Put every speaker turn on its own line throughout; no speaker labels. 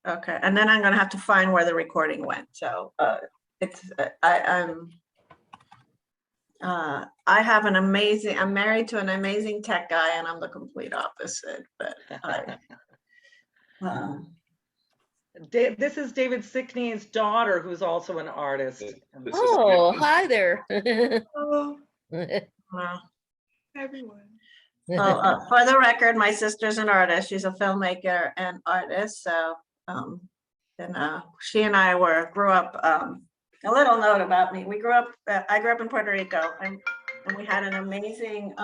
Okay, and then I'm gonna have to find where the recording went, so, it's, I have an amazing, I'm married to an amazing tech guy and I'm the complete opposite, but
This is David Sickney's daughter, who's also an artist.
Oh, hi there.
Oh, well, everyone. Well, for the record, my sister's an artist. She's a filmmaker and artist. So, she and I grew up. A little note about me: we grew up. I grew up in Puerto Rico, and we had an amazing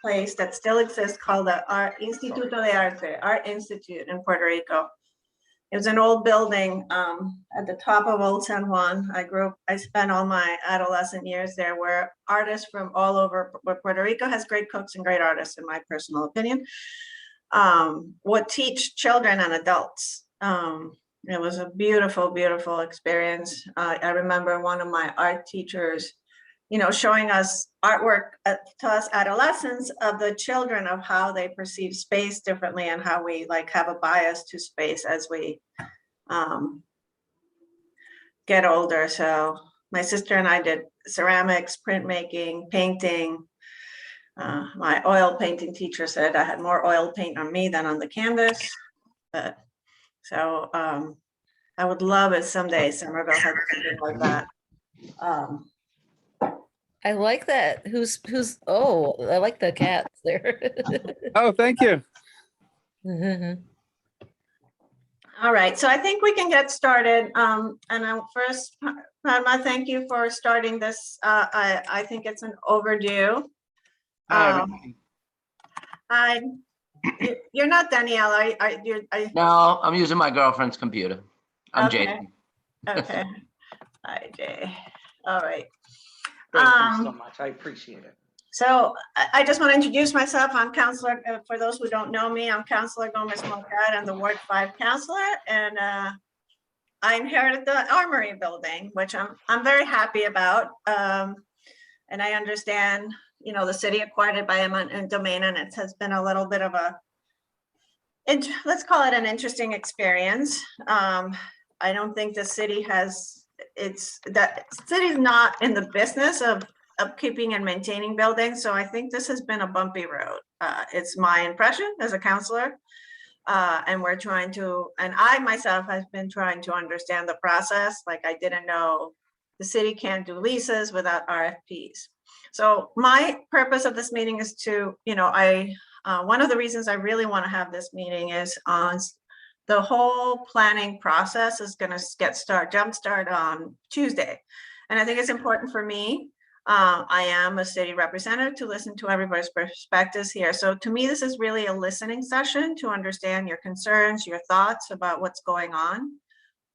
place that still exists called the Instituto de Arte, Art Institute in Puerto Rico. It was an old building at the top of Old San Juan. I spent all my adolescent years there, where artists from all over, where Puerto Rico has great cooks and great artists, in my personal opinion, would teach children and adults. It was a beautiful, beautiful experience. I remember one of my art teachers, showing us artwork to us adolescents of the children, of how they perceive space differently and how we have a bias to space as we get older. So my sister and I did ceramics, printmaking, painting. My oil painting teacher said I had more oil paint on me than on the canvas. But so I would love it someday Somerville had something like that.
I like that. Oh, I like the cats there.
Oh, thank you.
All right, so I think we can get started. And first, Padma, thank you for starting this. I think it's an overdue. You're not Danielle,
No, I'm using my girlfriend's computer. I'm
okay.
Jason.
Okay. Hi, Jay. All right.
Thank you so much. I appreciate it.
So I just want to introduce myself. I'm Counselor, for those who don't know me, I'm Counselor Gomez Moncada. I'm the Ward 5 Counselor, and I inherited the Armory building, which I'm very happy about. And I understand, the city acquired it by eminent domain, and it has been a little bit of let's call it an interesting experience. I don't think the city city's not in the business of upkeeping and maintaining buildings. So I think this has been a bumpy road. It's my impression as a counselor. And I myself have been trying to understand the process. Like, I didn't know the city can't do leases without RFPs. So my purpose of this meeting is to, one of the reasons I really want to have this meeting is on the whole planning process is going to jumpstart on Tuesday. And I think it's important for me. I am a city representative to listen to everybody's perspectives here. So to me, this is really a listening session to understand your concerns, your thoughts about what's going on.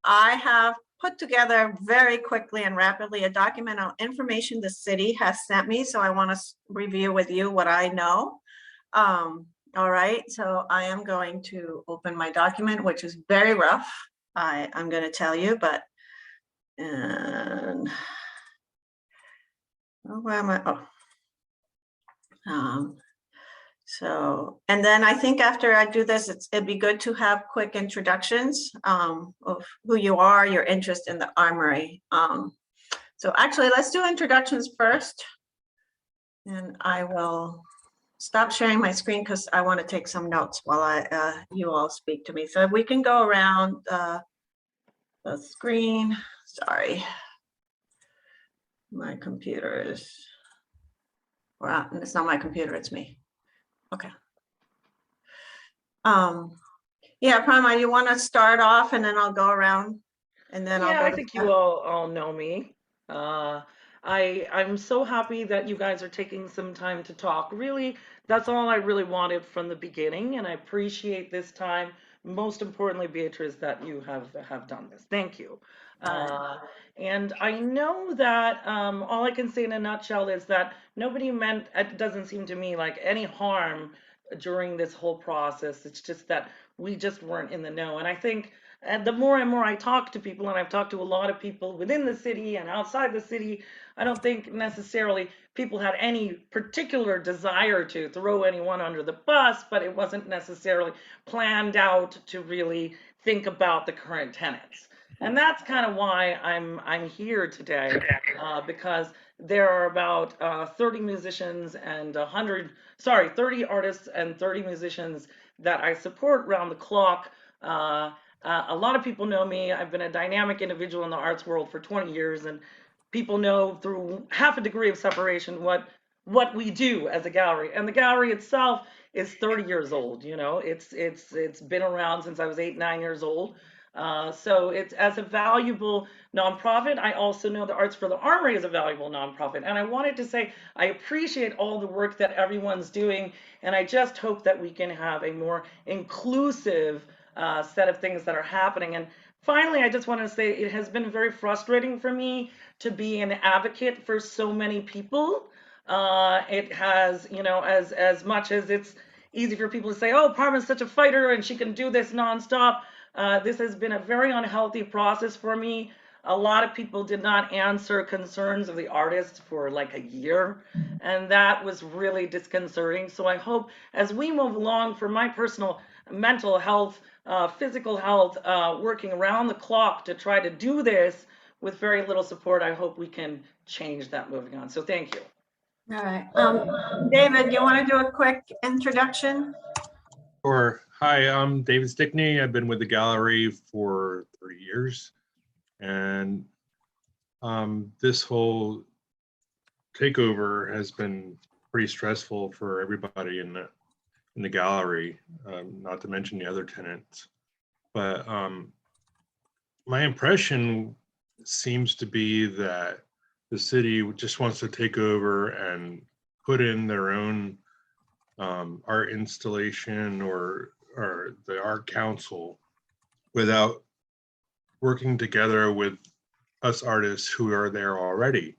I have put together very quickly and rapidly a document of information the city has sent me. So I want to review with you what I know. All right, so I am going to open my document, which is very rough. I'm going to tell you, but where am I? So, and then I think after I do this, it'd be good to have quick introductions of who you are, your interest in the Armory. So actually, let's do introductions first, and I will stop sharing my screen because I want to take some notes while you all speak to me. So if we can go around the screen. Sorry, my computer is, well, it's not my computer, it's me. Okay. Yeah, Prima, you want to start off and then I'll go around and then
I think you all know me. I'm so happy that you guys are taking some time to talk. Really, that's all I really wanted from the beginning, and I appreciate this time. Most importantly, Beatriz, that you have done this. Thank you. And I know that all I can say in a nutshell is that nobody meant, it doesn't seem to me like any harm during this whole process. It's just that we just weren't in the know. And I think the more and more I talk to people, and I've talked to a lot of people within the city and outside the city, I don't think necessarily people had any particular desire to throw anyone under the bus, but it wasn't necessarily planned out to really think about the current tenants. And that's kind of why I'm here today, because there are about 30 musicians and 30 artists and 30 musicians that I support round the clock. A lot of people know me. I've been a dynamic individual in the arts world for 20 years, and people know through half a degree of separation what we do as a gallery. And the gallery itself is 30 years old. You know, it's been around since I was 8, 9 years old. So it's as a valuable nonprofit. I also know the Arts for the Armory is a valuable nonprofit. And I wanted to say I appreciate all the work that everyone's doing. And I just hope that we can have a more inclusive set of things that are happening. And finally, I just want to say it has been very frustrating for me to be an advocate for so many people. It has, you know, as much as it's easy for people to say, oh, Parma's such a fighter and she can do this nonstop. This has been a very unhealthy process for me. A lot of people did not answer concerns of the artists for like a year, and that was really disconcerting. So I hope as we move along, for my personal mental health, physical health, working around the clock to try to do this with very little support, I hope we can change that moving on. So thank you.
All right. David, you want to do a quick introduction?
Sure. Hi, I'm David Stickney. I've been with the gallery for 30 years. And this whole takeover has been pretty stressful for everybody in the gallery, not to mention the other tenants. But my impression seems to be that the city just wants to take over and put in their own art installation or the art council without working together with us artists who are there already.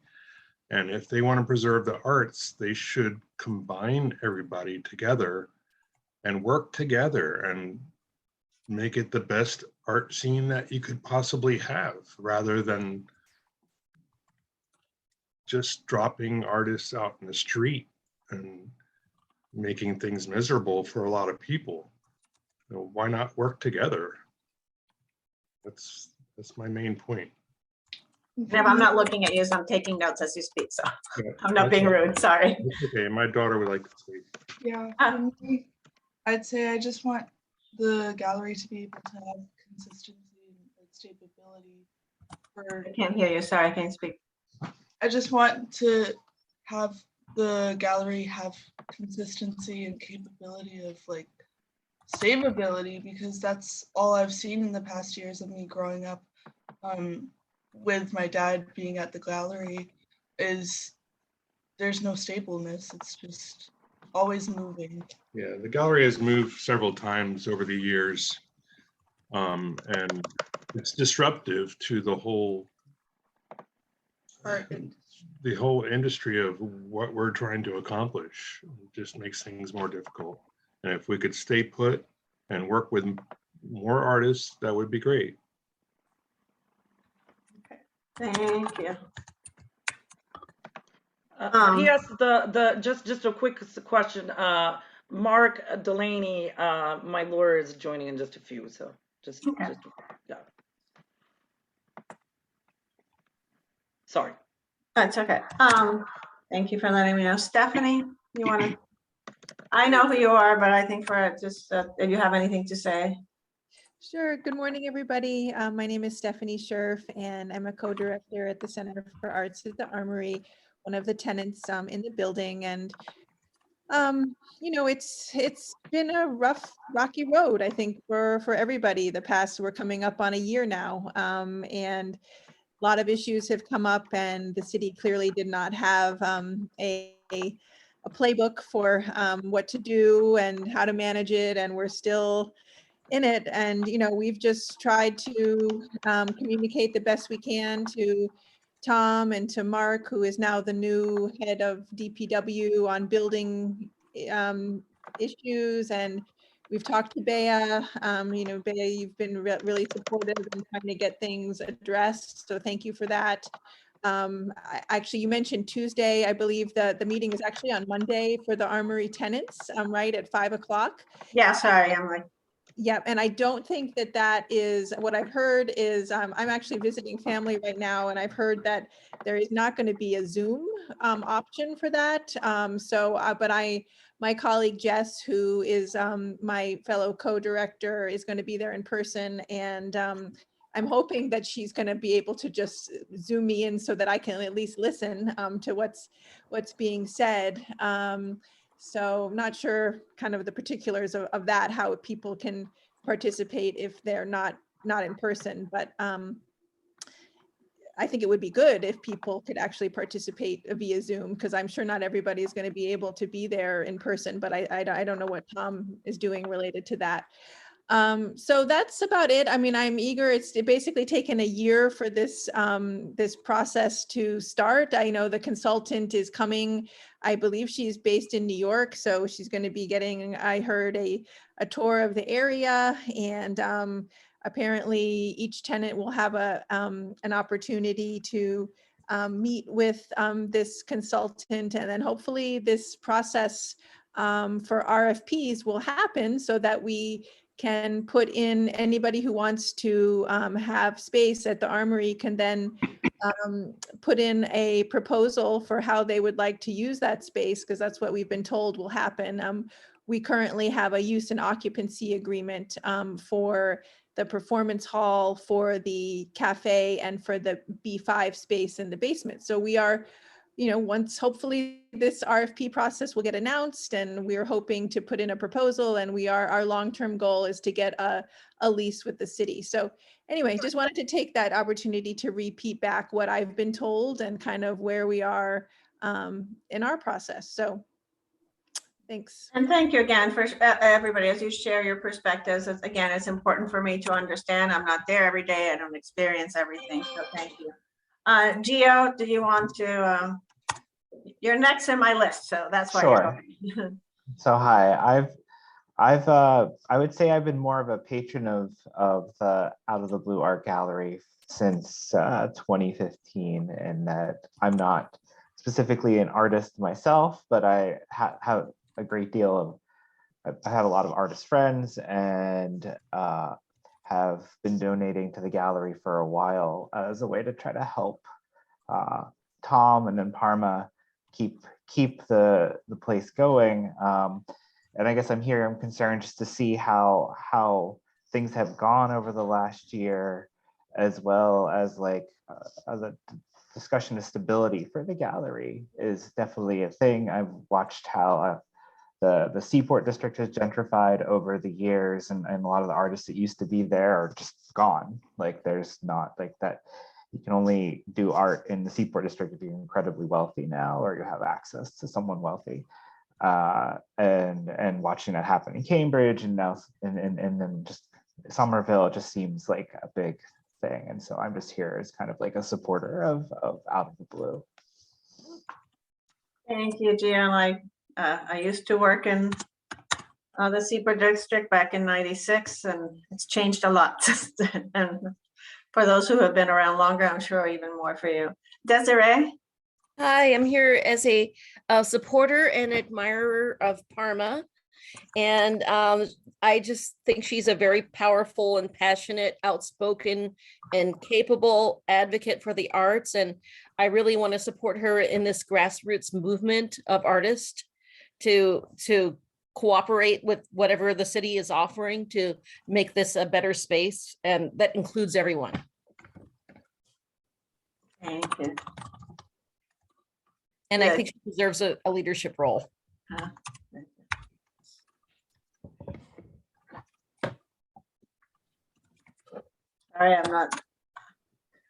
And if they want to preserve the arts, they should combine everybody together and work together and make it the best art scene that you could possibly have, rather than just dropping artists out in the street and making things miserable for a lot of people. You know, why not work together? That's my main point.
Deb, I'm not looking at you, so I'm taking notes as you speak, so
Yeah,
I'm not being rude, sorry.
It's okay, my daughter would like to speak.
Yeah, for me, I'd say I just want the gallery to be able to have consistency and stability.
I can't hear you, sorry, I can't speak.
I just want to have the gallery have consistency and capability of like stability, because that's all I've seen in the past years of me growing up with my dad being at the gallery. Is there's no stableness, it's just always moving.
Yeah, the gallery has moved several times over the years, and it's disruptive to the whole industry of what we're trying to accomplish. It just makes things more difficult. And if we could stay put and work with more artists, that would be great.
Thank you.
Yes, just a quick question. Mark Delaney, my lawyer, is joining in just a few, so just yeah. Sorry.
That's okay. Thank you for letting me know. Stephanie, you want to? I know who you are, but I think for just if you have anything to say.
Sure. Good morning, everybody. My name is Stephanie Scherf, and I'm a co-director at the Center for Arts at the Armory, one of the tenants in the building. And you know, it's been a rough, rocky road, I think, for everybody. We're coming up on a year now, and a lot of issues have come up, and the city clearly did not have a playbook for what to do and how to manage it, and we're still in it. And you know, we've just tried to communicate the best we can to Tom and to Mark, who is now the new head of DPW, on building issues, and we've talked to Bea. Bea, you've been really supportive in trying to get things addressed, so thank you for that. Actually, you mentioned Tuesday. I believe that the meeting is actually on Monday for the Armory tenants, right at 5 o'clock.
Yeah, sorry, I'm like,
Yep, and I don't think that that is, what I've heard is, I'm actually visiting family right now, and I've heard that there is not going to be a Zoom option for that. But my colleague Jess, who is my fellow co-director, is going to be there in person, and I'm hoping that she's going to be able to just Zoom me in so that I can at least listen to what's being said. So I'm not sure kind of the particulars of that, how people can participate if they're not in person, but I think it would be good if people could actually participate via Zoom, because I'm sure not everybody is going to be able to be there in person, but I don't know what Tom is doing related to that. So that's about it. I mean, I'm eager. It's basically taken a year for this this process to start. I know the consultant is coming. I believe she's based in New York, so she's going to be getting, I heard, a tour of the area, and apparently each tenant will have an opportunity to meet with this consultant, and then hopefully this process for RFPs will happen so that we can put in anybody who wants to have space at the Armory can then put in a proposal for how they would like to use that space, because that's what we've been told will happen. We currently have a use and occupancy agreement for the performance hall, for the cafe, and for the B5 space in the basement. So we are, once hopefully this RFP process will get announced, and we're hoping to put in a proposal, and our long-term goal is to get a lease with the city. So anyway, just wanted to take that opportunity to repeat back what I've been told and kind of where we are in our process. So thanks.
and thank you again for everybody as you share your perspectives. Again, it's important for me to understand. I'm not there every day. I don't experience everything. So thank you. Gio, do you want to, you're next in my list, so that's why
Sure.
you're going.
So hi, I would say I've been more of a patron of the Out of the Blue Art Gallery since 2015, and that I'm not specifically an artist myself, but I have a great deal of, I have a lot of artist friends, and have been donating to the gallery for a while as a way to try to help Tom and then Parma keep the place going. And I guess I'm concerned just to see how things have gone over the last year, as well as as a discussion of stability for the gallery is definitely a thing. I've watched how the Seaport district has gentrified over the years, and a lot of the artists that used to be there are just gone. Like there's not like that. You can only do art in the Seaport district if you're incredibly wealthy now, or you have access to someone wealthy. And watching that happen in Cambridge, and now and then just Somerville, it just seems like a big thing. And so I'm just here as kind of like a supporter of Out of the Blue.
Thank you, Gio. I used to work in the Seaport district back in '96, and it's changed a lot since then. And for those who have been around longer, I'm sure even more for you. Desiree?
Hi, I'm here as a supporter and admirer of Parma. And I just think she's a very powerful and passionate, outspoken and capable advocate for the arts. And I really want to support her in this grassroots movement of artists to cooperate with whatever the city is offering to make this a better space. And that includes everyone.
Thank you.
And I
Good.
think she deserves a leadership role.
Sorry, I'm not.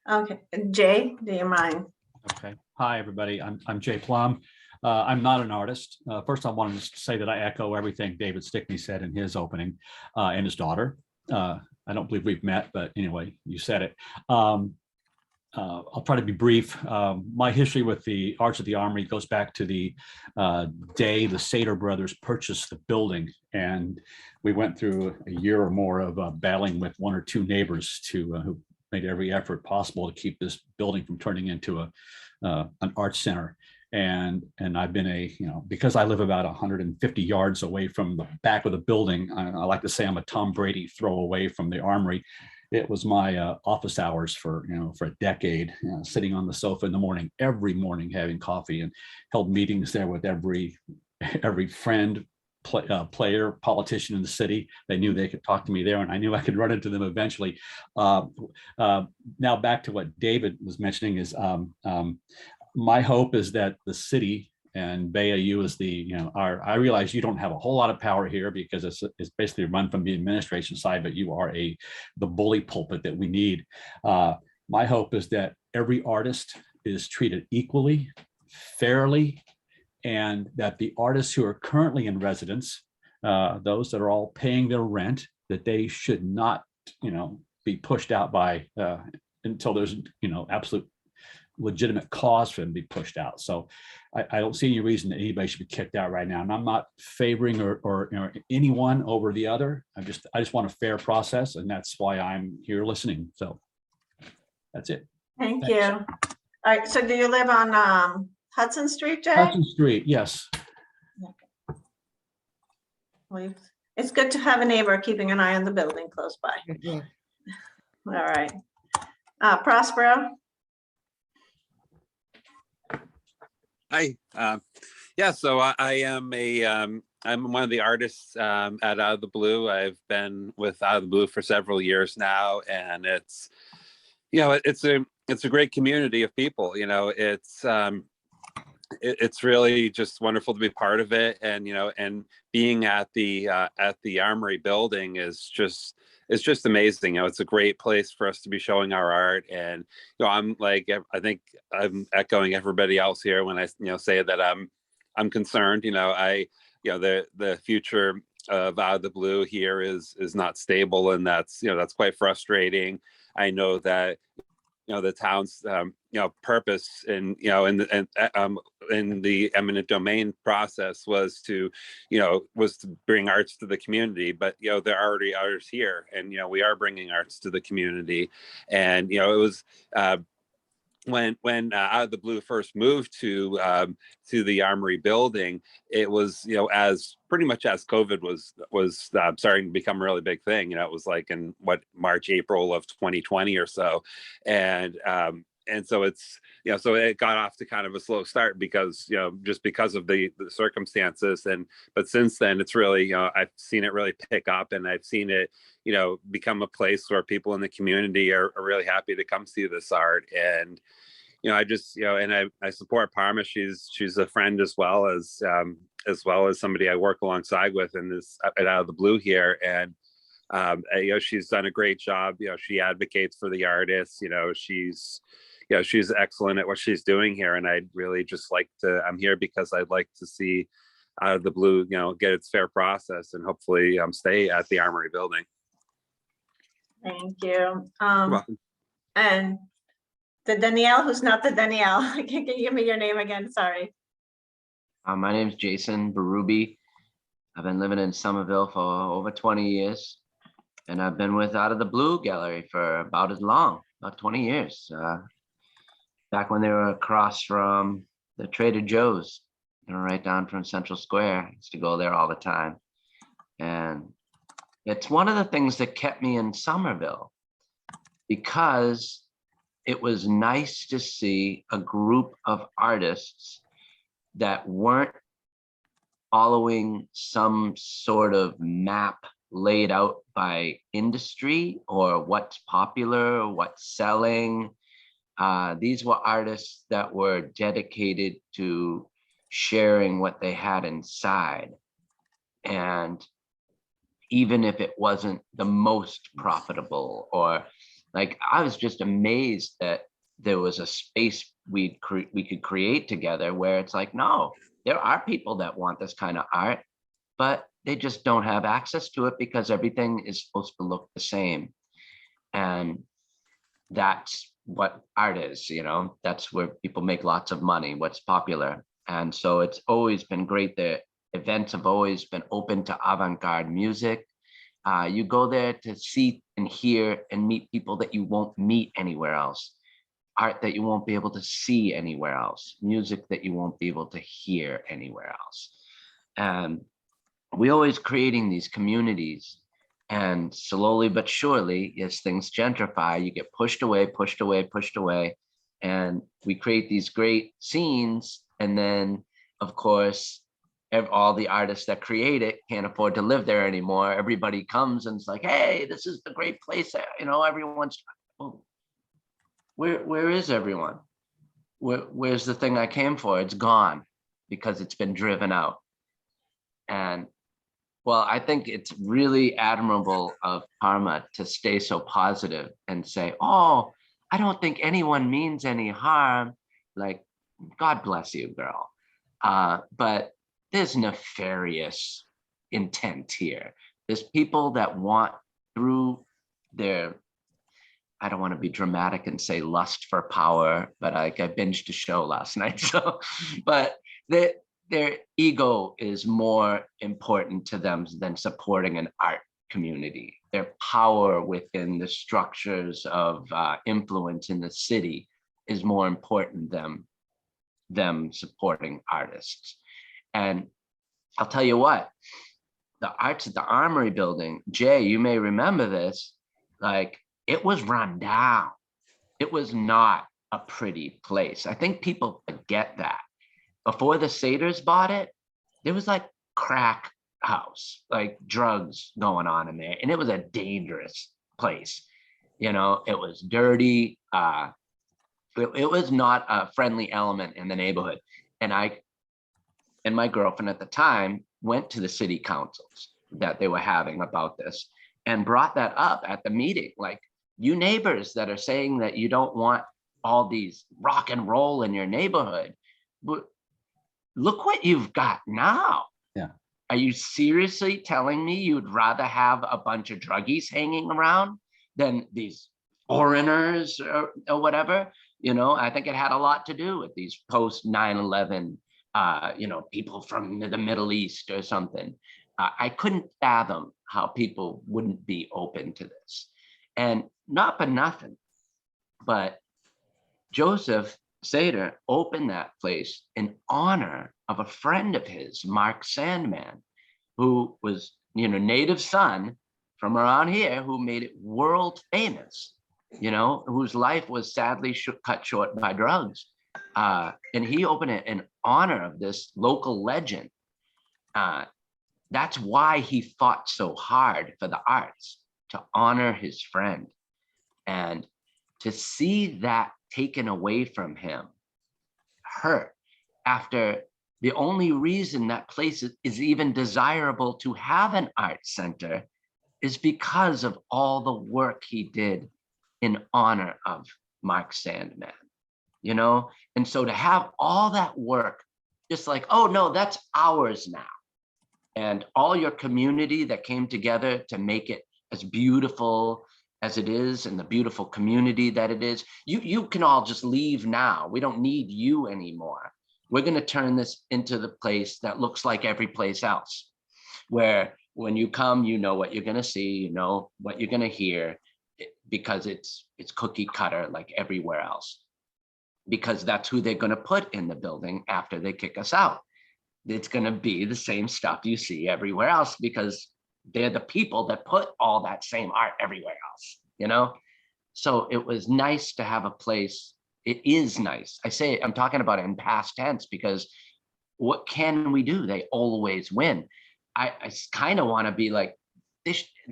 Okay, Jay, do you mind?
Okay. Hi, everybody. I'm Jay Plum. I'm not an artist. First, I wanted to say that I echo everything David Stickney said in his opening, and his daughter. I don't believe we've met, but anyway, you said it. I'll try to be brief. My history with the Arts of the Armory goes back to the day the Sater brothers purchased the building. And we went through a year or more of battling with one or two neighbors who made every effort possible to keep this building from turning into an arts center. And I've been because I live about 150 yards away from the back of the building, I like to say I'm a Tom Brady throw away from the Armory. It was my office hours for a decade, sitting on the sofa in the morning, every morning having coffee, and held meetings there with every friend, player, politician in the city. They knew they could talk to me there, and I knew I could run into them eventually. Now back to what David was mentioning is my hope is that the city, and Bea, you as I realize you don't have a whole lot of power here because it's basically run from the administration side, but you are the bully pulpit that we need. My hope is that every artist is treated equally, fairly, and that the artists who are currently in residence, those that are all paying their rent, that they should not, be pushed out by until there's, absolute legitimate cause for them to be pushed out. So I don't see any reason that anybody should be kicked out right now. And I'm not favoring or anyone over the other. I just want a fair process, and that's why I'm here listening. So that's it.
Thank
Thanks.
you. All right, so do you live on Hudson Street, Jay?
Hudson Street, yes.
It's good to have a neighbor keeping an eye on the building close by. All right. Prospero?
Hi. Yeah, so I am I'm one of the artists at Out of the Blue. I've been with Out of the Blue for several years now, and it's a great community of people. It's really just wonderful to be part of it, and being at the Armory building is just amazing. It's a great place for us to be showing our art, and I think I'm echoing everybody else here when I say that I'm concerned. The future of Out of the Blue here is not stable, and that's quite frustrating. I know that the town's purpose in the eminent domain process was to bring arts to the community, but there are already artists here, and we are bringing arts to the community. And it was when Out of the Blue first moved to the Armory building, it was as pretty much as COVID was starting to become a really big thing. It was like in March, April of 2020 or so, and so it's so it got off to kind of a slow start because just because of the circumstances, but since then it's really I've seen it really pick up, and I've seen it become a place where people in the community are really happy to come see this art. And I just and I support Parma. She's a friend as well as somebody I work alongside with in this at Out of the Blue here. And she's done a great job. She advocates for the artists. She's excellent at what she's doing here, and I'd really just I'm here because I'd like to see Out of the Blue get its fair process, and hopefully stay at the Armory building.
Thank you.
You're welcome.
And the Danielle, who's not the Danielle. Can you give me your name again? Sorry.
My name is Jason Berube. I've been living in Somerville for over 20 years, and I've been with Out of the Blue Gallery for about as long, about 20 years. Back when they were across from the Trader Joe's, right down from Central Square. I used to go there all the time. And it's one of the things that kept me in Somerville, because it was nice to see a group of artists that weren't following some sort of map laid out by industry or what's popular or what's selling. These were artists that were dedicated to sharing what they had inside. And even if it wasn't the most profitable, or I was just amazed that there was a space we could create together where it's no, there are people that want this kind of art, but they just don't have access to it because everything is supposed to look the same. And that's what art is, you know, that's where people make lots of money, what's popular. And so it's always been great. The events have always been open to avant-garde music. You go there to see and hear and meet people that you won't meet anywhere else, art that you won't be able to see anywhere else, music that you won't be able to hear anywhere else. And we always creating these communities, and slowly but surely, as things gentrify, you get pushed away, pushed away, pushed away. And we create these great scenes. And then, of course, all the artists that create it can't afford to live there anymore. Everybody comes and it's like, hey, this is the great place. You know, everyone's, well, where is everyone? Where's the thing I came for? It's gone because it's been driven out. And well, I think it's really admirable of Parma to stay so positive and say, oh, I don't think anyone means any harm. Like, God bless you, girl. But there's nefarious intent here. There's people that want, through their, I don't want to be dramatic and say lust for power, but like I binged a show last night. So, but their ego is more important to them than supporting an art community. Their power within the structures of influence in the city is more important than them supporting artists. And I'll tell you what, the Arts at the Armory building, Jay, you may remember this, like it was run down. It was not a pretty place. I think people forget that. Before the Satyrs bought it, there was like crack house, like drugs going on in there. And it was a dangerous place. You know, it was dirty. It was not a friendly element in the neighborhood. And I and my girlfriend at the time went to the city councils that they were having about this and brought that up at the meeting. Like, you neighbors that are saying that you don't want all these rock and roll in your neighborhood, but look what you've got now.
Yeah.
Are you seriously telling me you'd rather have a bunch of druggies hanging around than these foreigners or whatever? You know, I think it had a lot to do with these post 9/11, you know, people from the Middle East or something. I couldn't fathom how people wouldn't be open to this. And not for nothing, but Joseph Sater opened that place in honor of a friend of his, Mark Sandman, who was, you know, native son from around here, who made it world famous, you know, whose life was sadly cut short by drugs. And he opened it in honor of this local legend. That's why he fought so hard for the arts, to honor his friend. And to see that taken away from him hurt, after the only reason that place is even desirable to have an art center is because of all the work he did in honor of Mark Sandman, you know? And so to have all that work, just like, oh no, that's ours now. And all your community that came together to make it as beautiful as it is, and the beautiful community that it is, you can all just leave now. We don't need you anymore. We're going to turn this into the place that looks like every place else, where when you come, you know what you're going to see, you know what you're going to hear, because it's cookie cutter like everywhere else, because that's who they're going to put in the building after they kick us out. It's going to be the same stuff you see everywhere else, because they're the people that put all that same art everywhere else, you know? So it was nice to have a place. It is nice. I say, I'm talking about it in past tense, because what can we do? They always win. I kind of want to be like,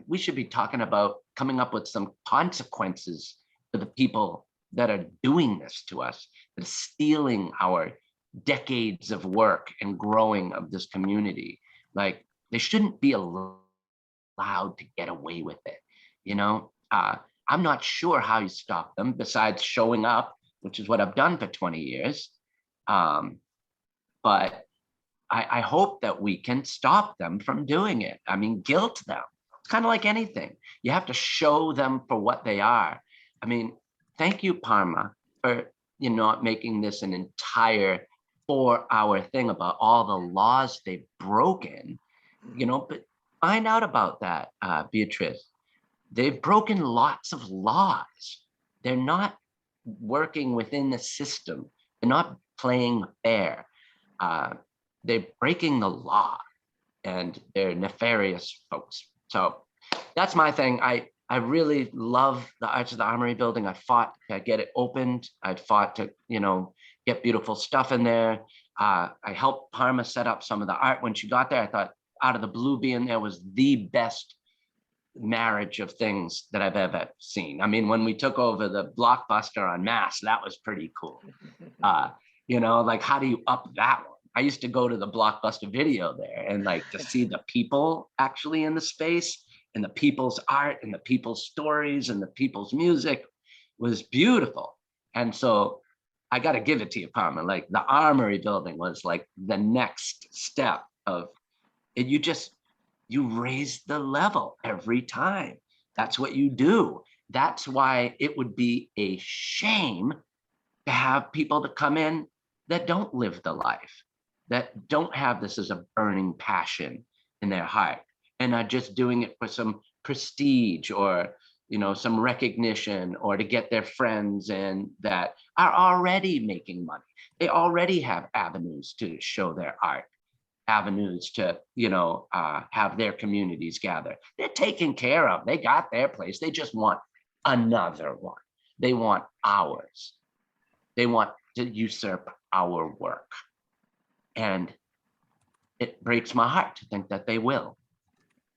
we should be talking about coming up with some consequences for the people that are doing this to us, that are stealing our decades of work and growing of this community. Like, they shouldn't be allowed to get away with it, you know? I'm not sure how you stop them besides showing up, which is what I've done for 20 years. But I hope that we can stop them from doing it. I mean, guilt them. It's kind of like anything. You have to show them for what they are. I mean, thank you, Parma, for not making this an entire 4-hour thing about all the laws they've broken. But find out about that, Beatriz. They've broken lots of laws. They're not working within the system. They're not playing fair. They're breaking the law, and they're nefarious folks. So that's my thing. I really love the Arts of the Armory building. I fought to get it opened. I fought to, get beautiful stuff in there. I helped Parma set up some of the art. When she got there, I thought Out of the Blue being there was the best marriage of things that I've ever seen. I mean, when we took over the Blockbuster on Mass, that was pretty cool. Like, how do you up that one? I used to go to the Blockbuster video there and like to see the people actually in the space, and the people's art and the people's stories and the people's music was beautiful. And so I got to give it to you, Parma. Like, the Armory building was like the next step of it. You raise the level every time. That's what you do. That's why it would be a shame to have people to come in that don't live the life, that don't have this as a burning passion in their heart, and are just doing it for some prestige or some recognition, or to get their friends in that are already making money. They already have avenues to show their art, avenues to have their communities gather. They're taken care of. They got their place. They just want another one. They want ours. They want to usurp our work. And it breaks my heart to think that they will,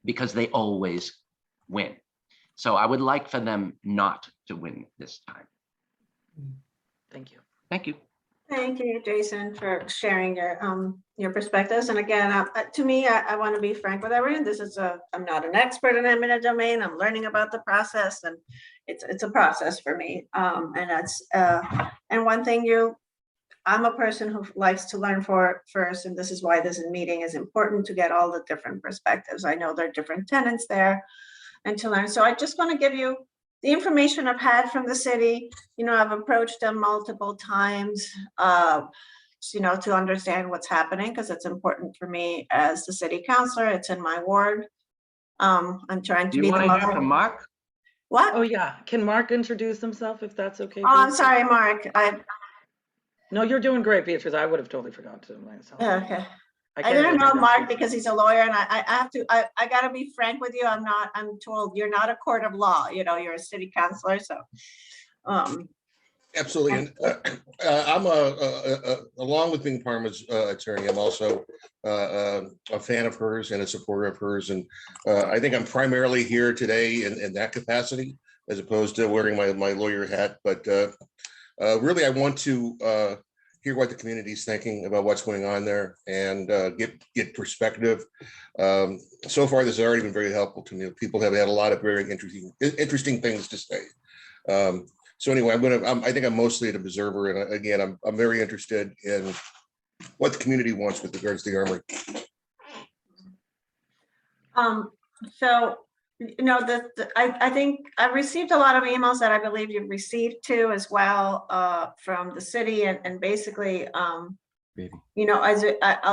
because they always win. So I would like for them not to win this time.
Thank you.
Thank you.
Thank you, Jason, for sharing your perspectives. And again, to me, I want to be frank with everyone. I'm not an expert in eminent domain. I'm learning about the process, and it's a process for me. And one thing I'm a person who likes to learn first, and this is why this meeting is important, to get all the different perspectives. I know there are different tenants there, and to learn. So I just want to give you the information I've had from the city. I've approached them multiple times, to understand what's happening, because it's important for me as the city councilor. It's in my ward. I'm trying to
Do
be
you
the
want to hear
mother.
from Mark?
What?
Oh, yeah. Can Mark introduce himself, if that's okay?
Oh, I'm
Beatriz?
sorry, Mark.
No, you're doing great, Beatriz. I would have totally forgotten to myself.
Okay. I
can't
didn't know
remember.
Mark because he's a lawyer, and I gotta be frank with you. I'm told you're not a court of law, you're a city councilor, so.
Absolutely. And I'm along with being Parma's attorney, I'm also a fan of hers and a supporter of hers. And I think I'm primarily here today in that capacity, as opposed to wearing my lawyer hat. But really, I want to hear what the community is thinking about what's going on there, and get perspective. So far, this has already been very helpful to me. People have had a lot of very interesting things to say. So anyway, I think I'm mostly an observer, and again, I'm very interested in what the community wants with regards to the Armory.
So, I think I've received a lot of emails that I believe you've received too as well, from the city, and basically, I'll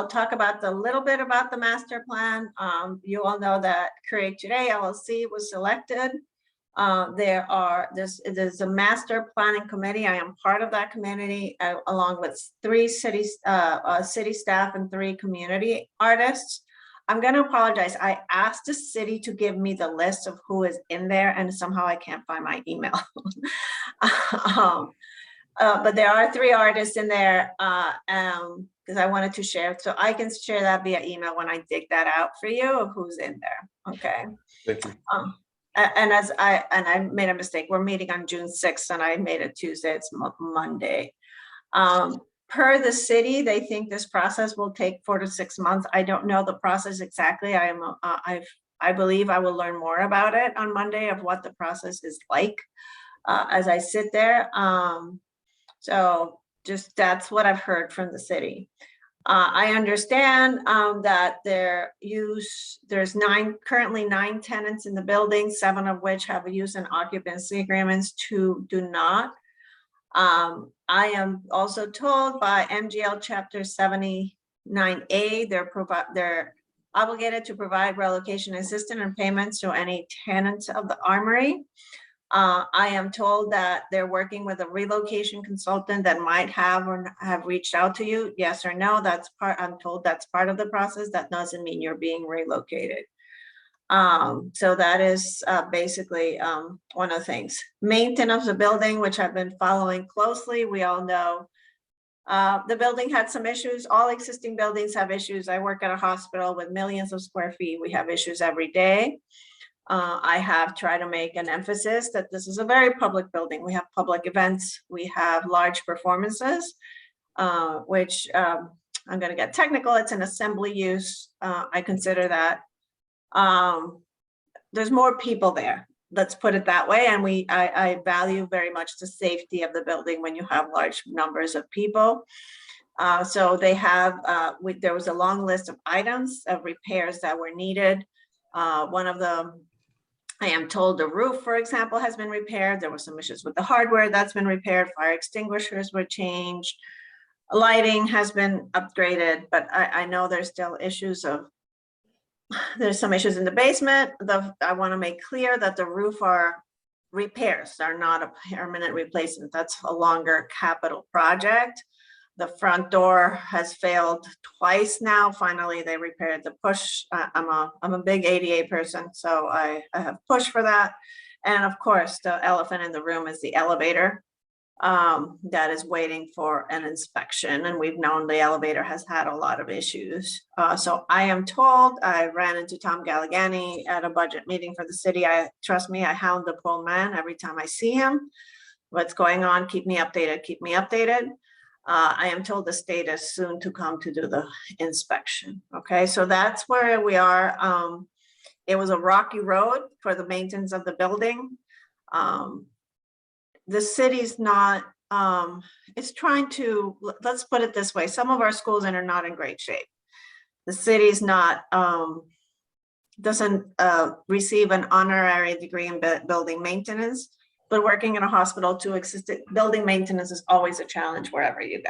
talk about little bit about the master plan. You all know that Create Today LLC was selected. There's a master planning committee. I am part of that committee, along with 3 city staff and 3 community artists. I'm going to apologize. I asked the city to give me the list of who is in there, and somehow I can't find my email. But there are 3 artists in there, because I wanted to share. So I can share that via email when I dig that out for you of who's in there. Okay.
Thank you.
And I made a mistake. We're meeting on June 6th, and I made it Tuesday. It's Monday. Per the city, they think this process will take 4 to 6 months. I don't know the process exactly. I believe I will learn more about it on Monday, of what the process is like as I sit there. So just that's what I've heard from the city. I understand that there's currently 9 tenants in the building, 7 of which have use and occupancy agreements, 2 do not. I am also told by MGL Chapter 79A, they're obligated to provide relocation assistance and payments to any tenants of the Armory. I am told that they're working with a relocation consultant that might have or have reached out to you. Yes or no, I'm told that's part of the process. That doesn't mean you're being relocated. So that is basically one of the things. Maintenance of the building, which I've been following closely. We all know the building had some issues. All existing buildings have issues. I work at a hospital with millions of square feet. We have issues every day. I have tried to make an emphasis that this is a very public building. We have public events. We have large performances, which I'm going to get technical. It's an assembly use. I consider that. There's more people there. Let's put it that way. And I value very much the safety of the building when you have large numbers of people. So they have, there was a long list of items of repairs that were needed. One of them, I am told the roof, for example, has been repaired. There were some issues with the hardware that's been repaired. Fire extinguishers were changed. Lighting has been upgraded, but I know there's still issues there's some issues in the basement. I want to make clear that the roof repairs are not a permanent replacement. That's a longer capital project. The front door has failed twice now. Finally, they repaired the push. I'm a big ADA person, so I have pushed for that. And of course, the elephant in the room is the elevator that is waiting for an inspection. And we've known the elevator has had a lot of issues. So I am told, I ran into Tom Galligani at a budget meeting for the city. Trust me, I hound the poor man every time I see him. What's going on? Keep me updated. Keep me updated. I am told the state is soon to come to do the inspection. Okay, so that's where we are. It was a rocky road for the maintenance of the building. The city's not, it's trying to, let's put it this way, some of our schools are not in great shape. The city's not, doesn't receive an honorary degree in building maintenance. But working in a hospital to building maintenance is always a challenge wherever you go.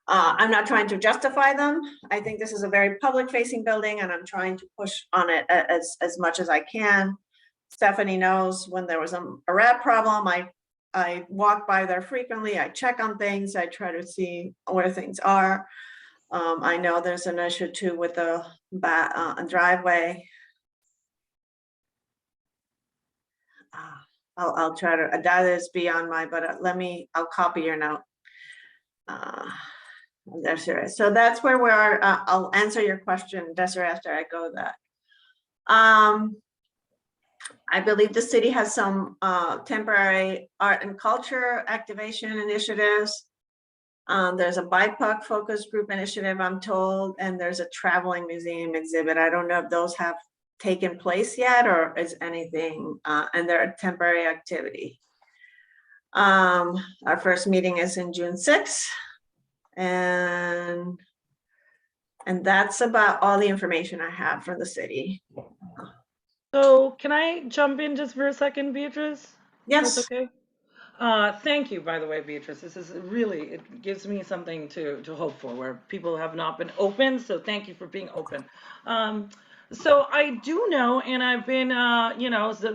I'm not trying to justify them. I think this is a very public facing building and I'm trying to push on it as much as I can. Stephanie knows when there was a rat problem, I walk by there frequently. I check on things. I try to see where things are. I know there's an issue too with the driveway. I'll try to, that is beyond my, but I'll copy your note. Desiree. So that's where we are. I'll answer your question, Desiree, after I go that. I believe the city has some temporary art and culture activation initiatives. There's a BIPOC focus group initiative, I'm told, and there's a traveling museum exhibit. I don't know if those have taken place yet or is anything, and they're a temporary activity. Our first meeting is in June 6th, and that's about all the information I have for the city.
So can I jump in just for a second, Beatriz?
Yes.
That's okay. Thank you, by the way, Beatriz. This is really, it gives me something to hope for where people have not been open. So thank you for being open. So I do know, and I've been,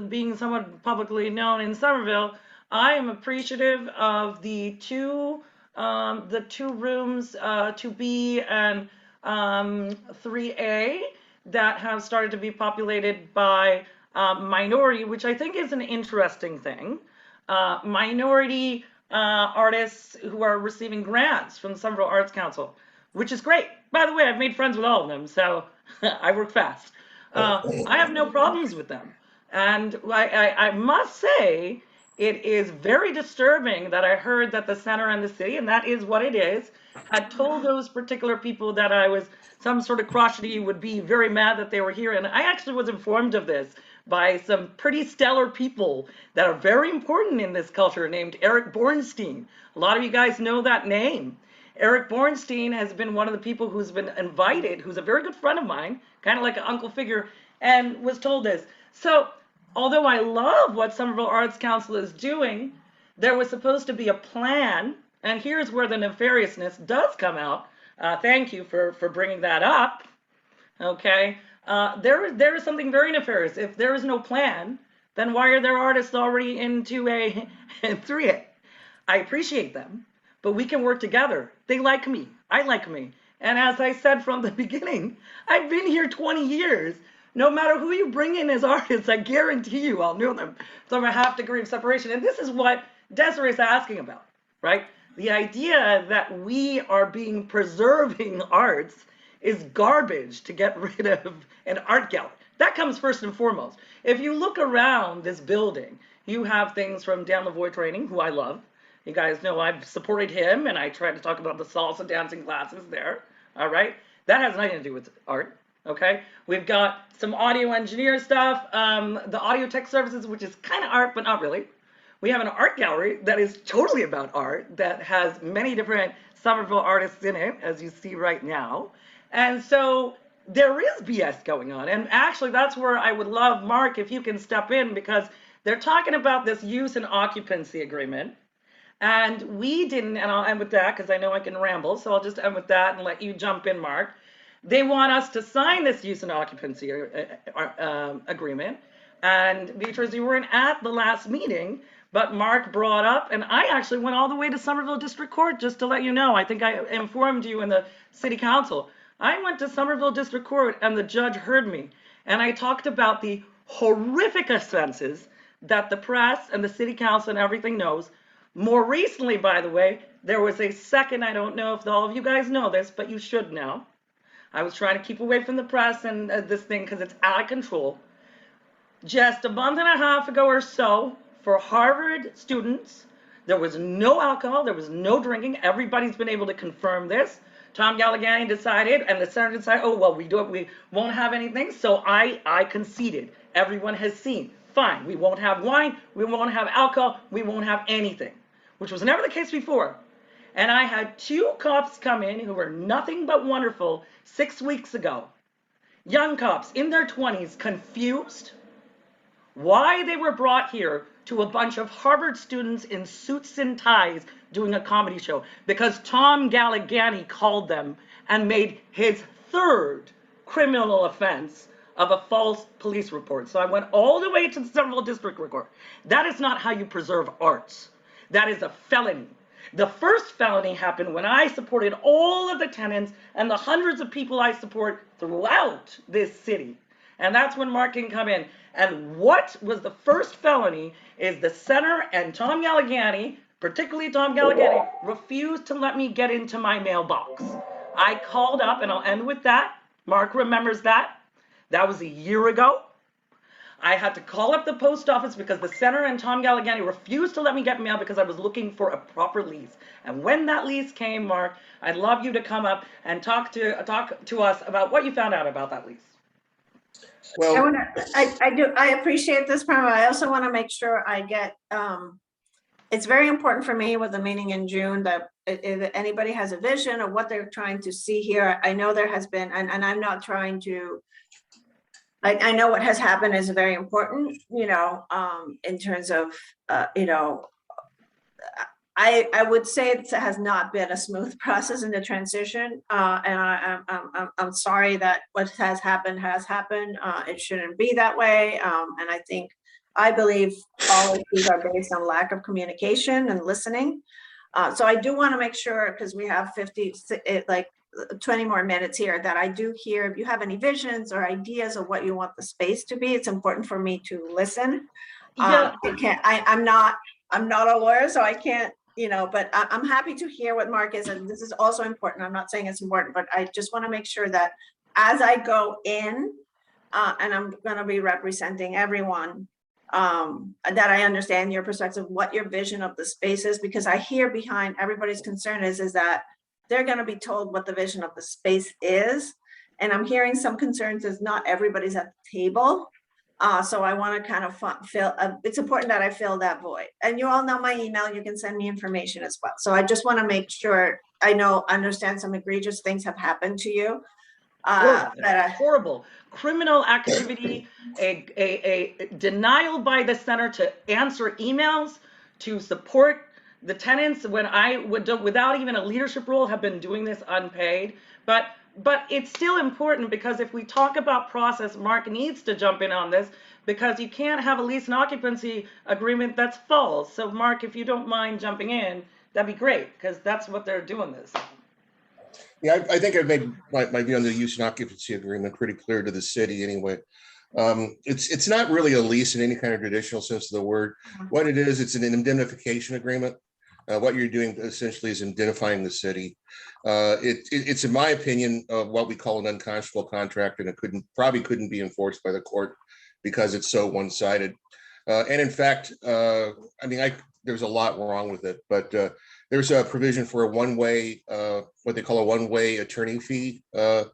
being somewhat publicly known in Somerville, I am appreciative of the two rooms, 2B and 3A, that have started to be populated by minority, which I think is an interesting thing. Minority artists who are receiving grants from the Somerville Arts Council, which is great. By the way, I've made friends with all of them, so I work fast. I have no problems with them. And I must say, it is very disturbing that I heard that the center and the city, and that is what it is, had told those particular people that I was some sort of crotchety, would be very mad that they were here. And I actually was informed of this by some pretty stellar people that are very important in this culture named Eric Bornstein. A lot of you guys know that name. Eric Bornstein has been one of the people who's been invited, who's a very good friend of mine, kind of like an uncle figure, and was told this. So although I love what Somerville Arts Council is doing, there was supposed to be a plan, and here's where the nefariousness does come out. Thank you for bringing that up. Okay, there is something very nefarious. If there is no plan, then why are there artists already into a 3A? I appreciate them, but we can work together. They like me. I like me. And as I said from the beginning, I've been here 20 years. No matter who you bring in as artists, I guarantee you I'll know them from a half degree of separation. And this is what Desiree is asking about, right? The idea that we are being preserving arts is garbage to get rid of an art gallery. That comes first and foremost. If you look around this building, you have things from Dan Lavoie Training, who I love. You guys know I've supported him, and I try to talk about the salsa dancing classes there, all right? That has nothing to do with art, okay? We've got some audio engineer stuff, the audio tech services, which is kind of art, but not really. We have an art gallery that is totally about art, that has many different Somerville artists in it, as you see right now. And so there is BS going on. And actually, that's where I would love, Mark, if you can step in, because they're talking about this use and occupancy agreement. And we didn't, and I'll end with that because I know I can ramble, so I'll just end with that and let you jump in, Mark. They want us to sign this use and occupancy agreement. And Beatriz, you weren't at the last meeting, but Mark brought up, and I actually went all the way to Somerville District Court, just to let you know. I think I informed you in the City Council. I went to Somerville District Court and the judge heard me. And I talked about the horrific offenses that the press and the City Council and everything knows. More recently, by the way, there was a second, I don't know if all of you guys know this, but you should know. I was trying to keep away from the press and this thing because it's out of control. Just a month and a half ago or so, for Harvard students, there was no alcohol, there was no drinking. Everybody's been able to confirm this. Tom Galligan decided, and the Senate decided, oh, well, we won't have anything. So I conceded. Everyone has seen. Fine, we won't have wine, we won't have alcohol, we won't have anything, which was never the case before. And I had 2 cops come in who were nothing but wonderful 6 weeks ago. Young cops in their 20s, confused why they were brought here to a bunch of Harvard students in suits and ties doing a comedy show, because Tom Galligan called them and made his 3rd criminal offense of a false police report. So I went all the way to the Somerville District Court. That is not how you preserve arts. That is a felony. The first felony happened when I supported all of the tenants and the hundreds of people I support throughout this city. And that's when Mark can come in. And what was the first felony is the center and Tom Galligan, particularly Tom Galligan, refused to let me get into my mailbox. I called up, and I'll end with that. Mark remembers that. That was a year ago. I had to call up the post office because the center and Tom Galligan refused to let me get mail because I was looking for a proper lease. And when that lease came, Mark, I'd love you to come up and talk to us about what you found out about that lease.
Well,
I appreciate this, Parma. I also want to make sure I get, it's very important for me with the meeting in June that if anybody has a vision of what they're trying to see here. I know there has been, and I'm not trying to, I know what has happened is very important, you know, in terms of, you know, I would say it has not been a smooth process in the transition, and I'm sorry that what has happened has happened. It shouldn't be that way, and I believe all of these are based on lack of communication and listening. So I do want to make sure, because we have 20 more minutes here, that I do hear if you have any visions or ideas of what you want the space to be. It's important for me to listen.
Yeah.
I'm not a lawyer, so I can't, you know, but I'm happy to hear what Mark is, and this is also important. I'm not saying it's important, but I just want to make sure that as I go in, and I'm going to be representing everyone, that I understand your perspective, what your vision of the space is, because I hear behind everybody's concern is that they're going to be told what the vision of the space is. And I'm hearing some concerns is not everybody's at the table. So I want to kind of fill, it's important that I fill that void. And you all know my email, you can send me information as well. So I just want to make sure I understand some egregious things have happened to you.
Horrible criminal activity, a denial by the center to answer emails, to support the tenants when I would, without even a leadership role, have been doing this unpaid. But it's still important, because if we talk about process, Mark needs to jump in on this, because you can't have a lease and occupancy agreement that's false. So Mark, if you don't mind jumping in, that'd be great, because that's what they're doing this.
Yeah, I think I've made my view on the use and occupancy agreement pretty clear to the city anyway. It's not really a lease in any kind of traditional sense of the word. What it is, it's an indemnification agreement. What you're doing essentially is indemnifying the city. It's in my opinion, what we call an unconscionable contract, and it probably couldn't be enforced by the court because it's so one-sided. And in fact, I mean, there's a lot wrong with it, but there's a provision for a one-way, what they call a one-way attorney fee, a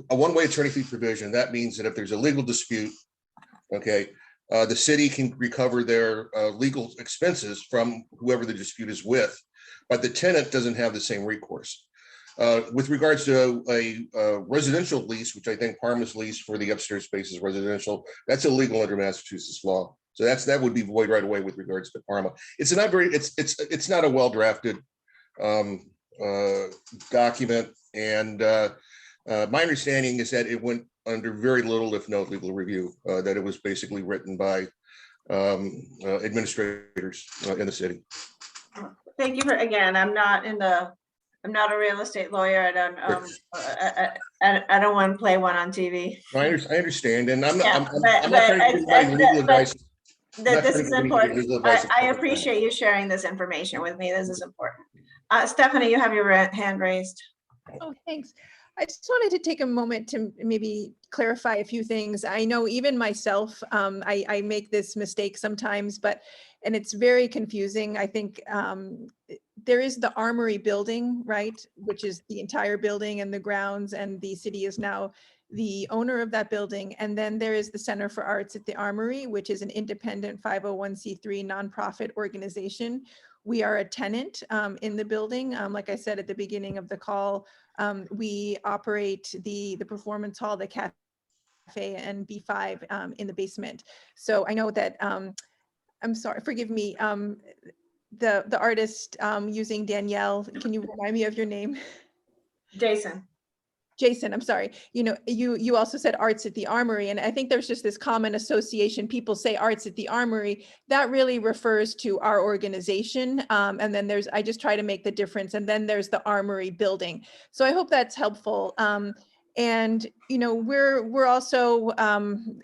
one-way attorney fee provision. That means that if there's a legal dispute, okay, the city can recover their legal expenses from whoever the dispute is with, but the tenant doesn't have the same recourse. With regards to a residential lease, which I think Parma's lease for the upstairs space is residential, that's illegal under Massachusetts law. So that would be void right away with regards to Parma. It's not a well-drafted document, and my understanding is that it went under very little, if no legal review. That it was basically written by administrators in the city.
Thank you for, again, I'm not a real estate lawyer. I don't want to play one on TV.
I understand, and I'm
Yeah,
not trying to give anybody legal advice.
This is important. I appreciate you sharing this information with me. This is important. Stephanie, you have your hand raised.
Oh, thanks. I just wanted to take a moment to maybe clarify a few things. I know even myself, I make this mistake sometimes, and it's very confusing. I think there is the Armory building, right, which is the entire building and the grounds, and the city is now the owner of that building. And then there is the Center for Arts at the Armory, which is an independent 501c3 nonprofit organization. We are a tenant in the building. Like I said at the beginning of the call, we operate the performance hall, the cafe, and B5 in the basement. So I know that, I'm sorry, forgive me, the artist using Danielle, can you remind me of your name? Jason, I'm sorry. You know, you also said Arts at the Armory, and I think there's just this common association. People say Arts at the Armory. That really refers to our organization. And then I just try to make the difference. And then there's the Armory building. So I hope that's helpful. And, you know, we're also,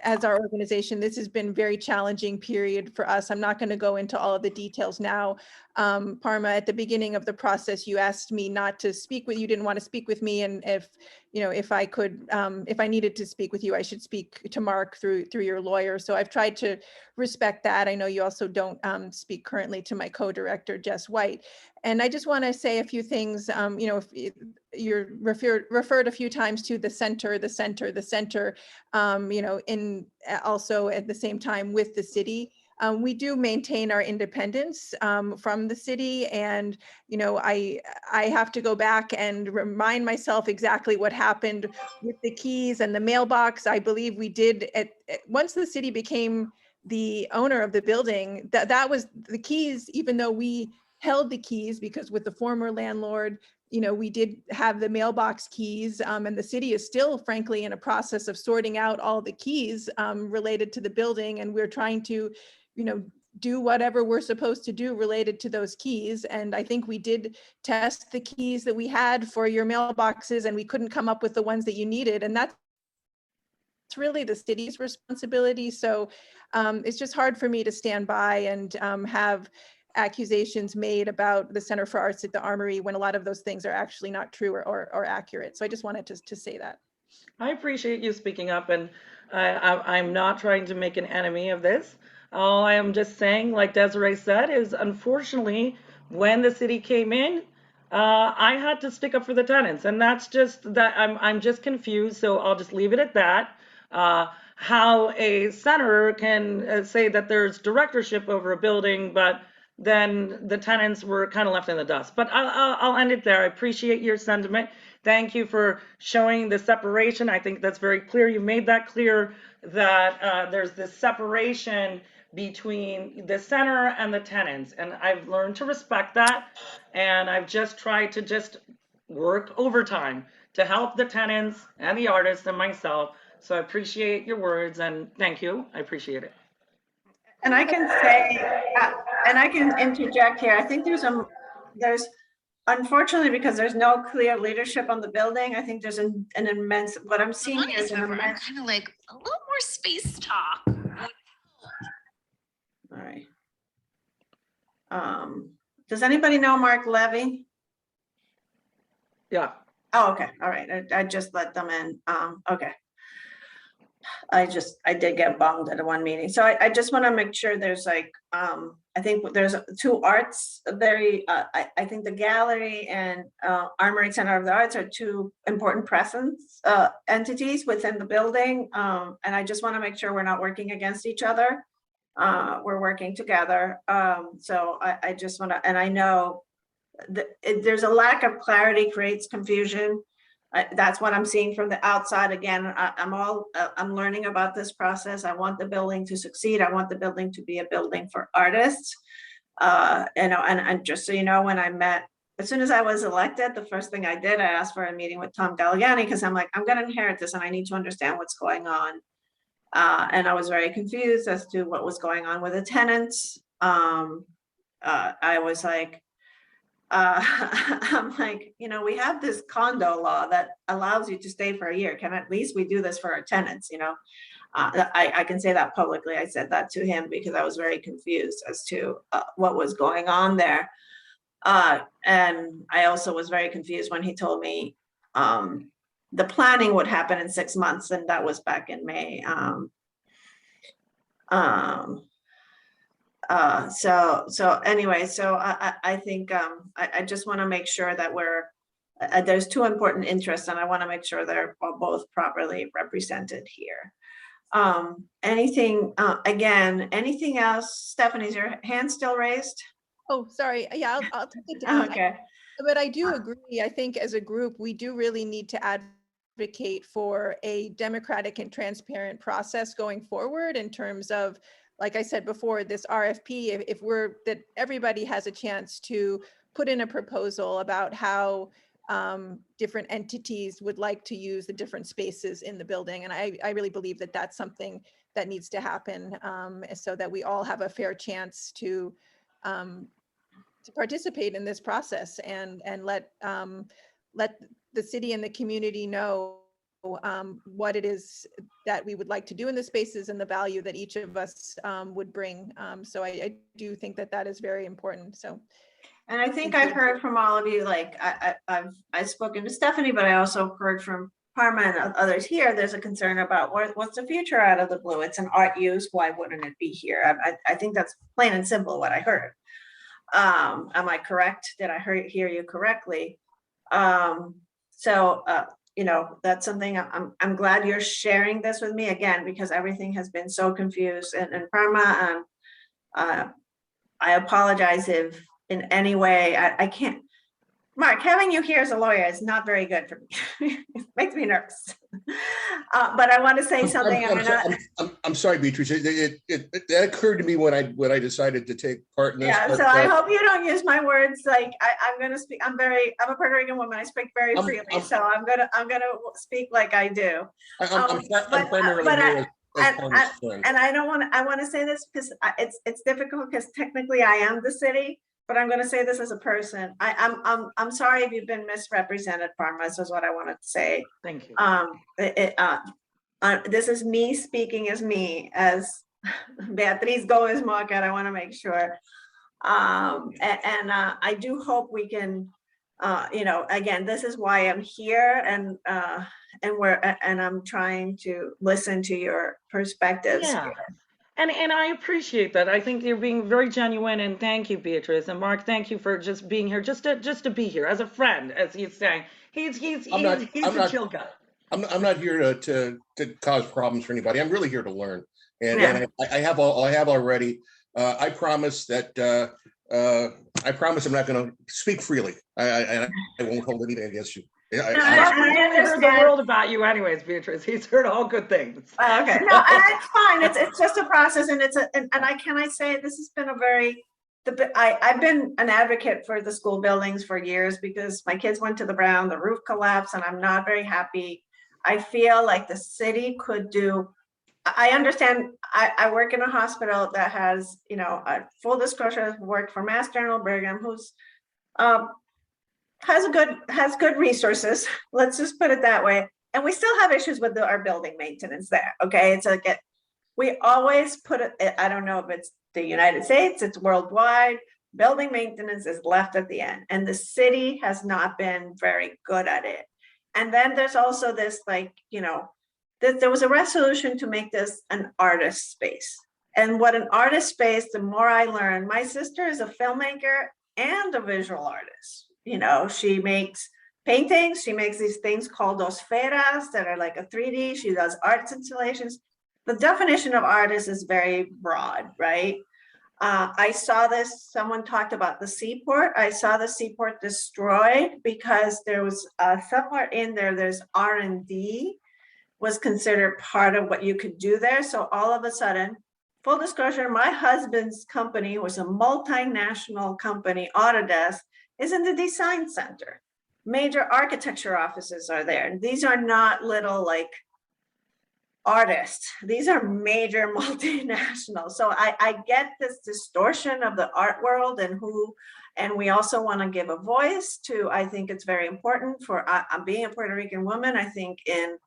as our organization, this has been a very challenging period for us. I'm not going to go into all of the details now. Parma, at the beginning of the process, you asked me not to speak with you, didn't want to speak with me. And if I could, if I needed to speak with you, I should speak to Mark through your lawyer. So I've tried to respect that. I know you also don't speak currently to my co-director, Jess White. And I just want to say a few things. You know, if you're referred a few times to the center, you know, in also at the same time with the city. We do maintain our independence from the city, and you know, I have to go back and remind myself exactly what happened with the keys and the mailbox. I believe we did once the city became the owner of the building, that was the keys, even though we held the keys, because with the former landlord, you know, we did have the mailbox keys, and the city is still, frankly, in a process of sorting out all the keys related to the building, and we're trying to, you know, do whatever we're supposed to do related to those keys. And I think we did test the keys that we had for your mailboxes, and we couldn't come up with the ones that you needed, and that's really the city's responsibility. So it's just hard for me to stand by and have accusations made about the Center for Arts at the Armory when a lot of those things are actually not true or accurate. So I just wanted to say that.
I appreciate you speaking up, and I'm not trying to make an enemy of this. All I am just saying, like Desiree said, is unfortunately, when the city came in, I had to stick up for the tenants, and that's just that I'm just confused. So I'll just leave it at that. how a senator can say that there's directorship over a building, but then the tenants were kind of left in the dust. But I'll end it there. I appreciate your sentiment. Thank you for showing the separation. I think that's very clear. You made that clear that there's this separation between the center and the tenants. And I've learned to respect that. And I've just tried to just work overtime to help the tenants and the artists and myself. So I appreciate your words and thank you. I appreciate it.
And I can say, and I can interject here. I think there's unfortunately, because there's no clear leadership on the building, I think there's an immense, what I'm seeing here is an immense.
Kind of like a little more space talk.
All right. Does anybody know Mark Levy?
Yeah.
Oh, okay. All right. I just let them in. Okay. I did get bummed at one meeting. So I just want to make sure there's like, I think there's two arts, I think the gallery and Armory Center of the Arts are two important presence entities within the building. And I just want to make sure we're not working against each other. We're working together. So I just want to, and I know that there's a lack of clarity creates confusion. That's what I'm seeing from the outside. Again, I'm learning about this process. I want the building to succeed. I want the building to be a building for artists. And just so you know, when I met, as soon as I was elected, the first thing I did, I asked for a meeting with Tom Galliani because I'm like, I'm going to inherit this and I need to understand what's going on. And I was very confused as to what was going on with the tenants. I was like, I'm like, we have this condo law that allows you to stay for a year. Can at least we do this for our tenants, I can say that publicly. I said that to him because I was very confused as to what was going on there. And I also was very confused when he told me the planning would happen in 6 months, and that was back in May. So anyway, so I think I just want to make sure that there's two important interests, and I want to make sure they're both properly represented here. Anything else? Stephanie, is your hand still raised?
Oh, sorry. Yeah, I'll take it down.
Okay.
But I do agree. I think as a group, we do really need to advocate for a democratic and transparent process going forward in terms of, like I said before, this RFP, that everybody has a chance to put in a proposal about how different entities would like to use the different spaces in the building. And I really believe that that's something that needs to happen so that we all have a fair chance to participate in this process and let the city and the community know what it is that we would like to do in the spaces and the value that each of us would bring. So I do think that is very important. So,
and I think I've heard from all of you, like I've spoken to Stephanie, but I also heard from Parma and others here. There's a concern about what's the future out of the blue. It's an art use. Why wouldn't it be here? I think that's plain and simple what I heard. Am I correct? Did I hear you correctly? That's something I'm glad you're sharing this with me again, because everything has been so confused in Parma. I apologize if in any way I can't. Mark, having you here as a lawyer is not very good for me. It makes me nervous. But I want to say something.
I'm sorry, Beatriz. That occurred to me when I decided to take part in this.
Yeah, so I hope you don't use my words like I'm going to speak. I'm a Puerto Rican woman. I speak very freely, so I'm gonna speak like I do.
I'm primarily here as Parma's friend.
And I want to say this because it's difficult because technically I am the city. But I'm going to say this as a person. I'm sorry if you've been misrepresented, Parma. This is what I wanted to say.
Thank you.
This is me speaking as me, as Beatriz Gomez Moacar. I want to make sure. I do hope we can, again, this is why I'm here, and I'm trying to listen to your perspectives.
Yeah. And I appreciate that. I think you're being very genuine, and thank you, Beatriz. And Mark, thank you for just being here, just to be here as a friend, as he's saying. He's a chill guy.
I'm not here to cause problems for anybody. I'm really here to learn. And,
Yeah.
and I have already. I promise that I promise I'm not going to speak freely. I won't hold anything against you.
No,
Mark
I
has only heard the
understand.
world about you anyways, Beatrice. He's heard all good things.
Okay, no, and it's fine. It's just a process, and can I say this has been a very, I've been an advocate for the school buildings for years because my kids went to the Brown, the roof collapsed, and I'm not very happy. I feel like the city could do. I understand. I work in a hospital that has, a full disclosure, work for Mass General Brigham, who's has good resources. Let's just put it that way. And we still have issues with our building maintenance there. Okay, it's like we always put it. I don't know if it's the United States, it's worldwide. Building maintenance is left at the end, and the city has not been very good at it. And then there's also this, there was a resolution to make this an artist space. And what an artist space, the more I learn, my sister is a filmmaker and a visual artist. She makes paintings, she makes these things called osferas that are like a 3D. She does arts installations. The definition of artist is very broad, right? I saw this, someone talked about the seaport. I saw the seaport destroyed because there was somewhere in there's R&D was considered part of what you could do there. So all of a sudden, full disclosure, my husband's company was a multinational company, Autodesk, is in the design center. Major architecture offices are there. And these are not little artists. These are major multinationals. So I get this distortion of the art world and we also want to give a voice to, I think it's very important for being a Puerto Rican woman. I think in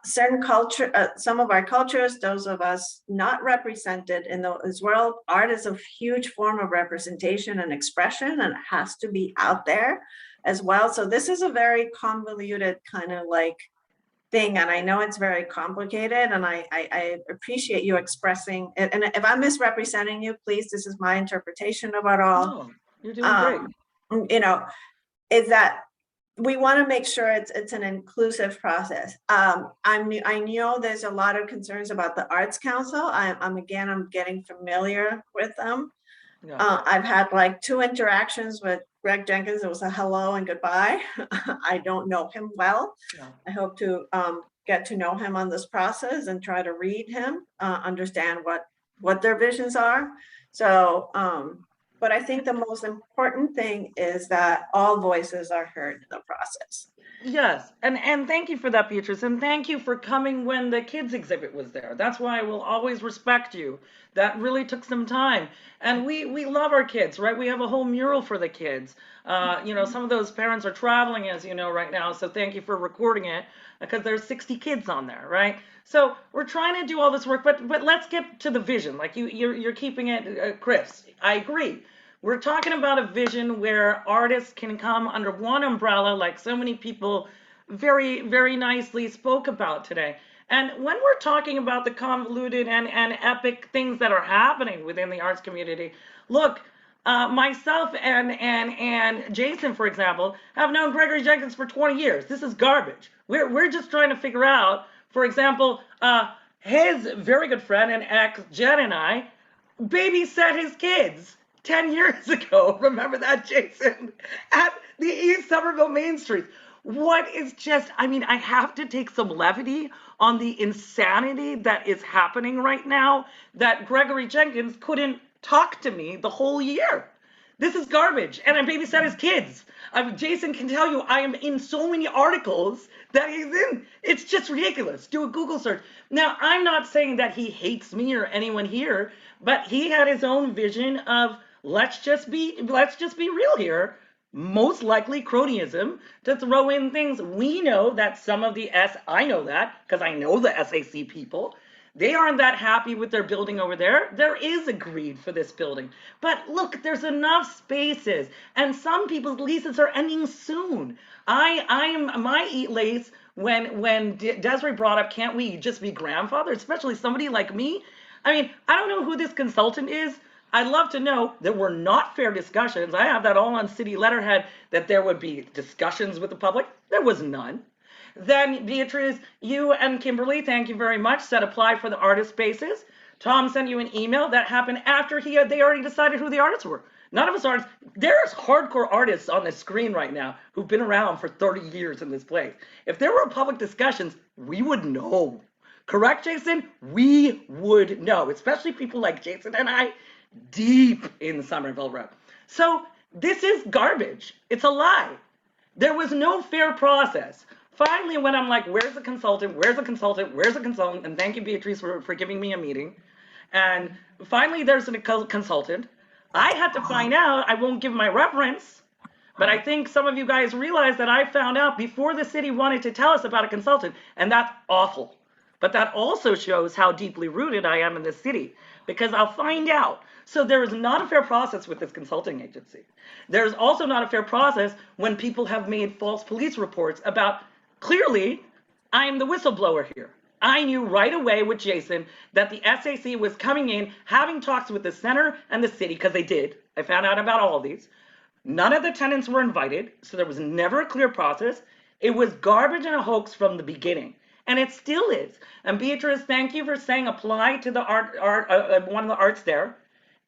certain culture, some of our cultures, those of us not represented in this world, art is a huge form of representation and expression, and it has to be out there as well. So this is a very convoluted kind of thing, and I know it's very complicated, and I appreciate you expressing it. And if I'm misrepresenting you, please, this is my interpretation of it all.
No, you're doing great.
Is that we want to make sure it's an inclusive process. I know there's a lot of concerns about the Arts Council. I'm getting familiar with them.
Yeah.
I've had 2 interactions with Greg Jenkins. It was a hello and goodbye. I don't know him well.
Yeah.
I hope to get to know him on this process and try to read him, understand what their visions are. So, but I think the most important thing is that all voices are heard in the process.
Yes, and thank you for that, Beatrice, and thank you for coming when the kids exhibit was there. That's why I will always respect you. That really took some time, and we love our kids, right? We have a whole mural for the kids. Some of those parents are traveling, as you know, right now. So thank you for recording it because there's 60 kids on there, right? So we're trying to do all this work, but let's get to the vision. You're keeping it crisp. I agree. We're talking about a vision where artists can come under one umbrella, like so many people very, very nicely spoke about today. And when we're talking about the convoluted and epic things that are happening within the arts community, look, myself and Jason, for example, have known Gregory Jenkins for 20 years. This is garbage. We're just trying to figure out, for example, his very good friend and ex, Jen, and I babysat his kids 10 years ago. Remember that, Jason? At the East Somerville Main Street. What is I have to take some levity on the insanity that is happening right now, that Gregory Jenkins couldn't talk to me the whole year. This is garbage, and I babysat his kids. Jason can tell you I am in so many articles that he's in. It's just ridiculous. Do a Google search. Now, I'm not saying that he hates me or anyone here, but he had his own vision of let's just be real here. Most likely cronyism to throw in things. We know that some of I know that because I know the SAC people. They aren't that happy with their building over there. There is a greed for this building. But look, there's enough spaces, and some people's leases are ending soon. My eat lace when Desiree brought up, can't we just be grandfathered, especially somebody like me? I don't know who this consultant is. I'd love to know. There were not fair discussions. I have that all on city letterhead that there would be discussions with the public. There was none. Then Beatriz, you and Kimberly, thank you very much, said apply for the artist spaces. Tom sent you an email that happened after they already decided who the artists were. None of us artists, there's hardcore artists on the screen right now who've been around for 30 years in this place. If there were public discussions, we would know. Correct, Jason? We would know, especially people like Jason and I, deep in the Somerville Road. So this is garbage. It's a lie. There was no fair process. Finally, when I'm like, where's the consultant? Where's the consultant? Where's the consultant? And thank you, Beatrice, for giving me a meeting. And finally, there's a consultant. I had to find out, I won't give my reference, but I think some of you guys realize that I found out before the city wanted to tell us about a consultant, and that's awful. But that also shows how deeply rooted I am in this city, because I'll find out. So there is not a fair process with this consulting agency. There's also not a fair process when people have made false police reports about, clearly, I'm the whistleblower here. I knew right away with Jason that the SAC was coming in, having talks with the center and the city, because they did. I found out about all of these. None of the tenants were invited, so there was never a clear process. It was garbage and a hoax from the beginning, and it still is. And Beatrice, thank you for saying apply to the one of the arts there.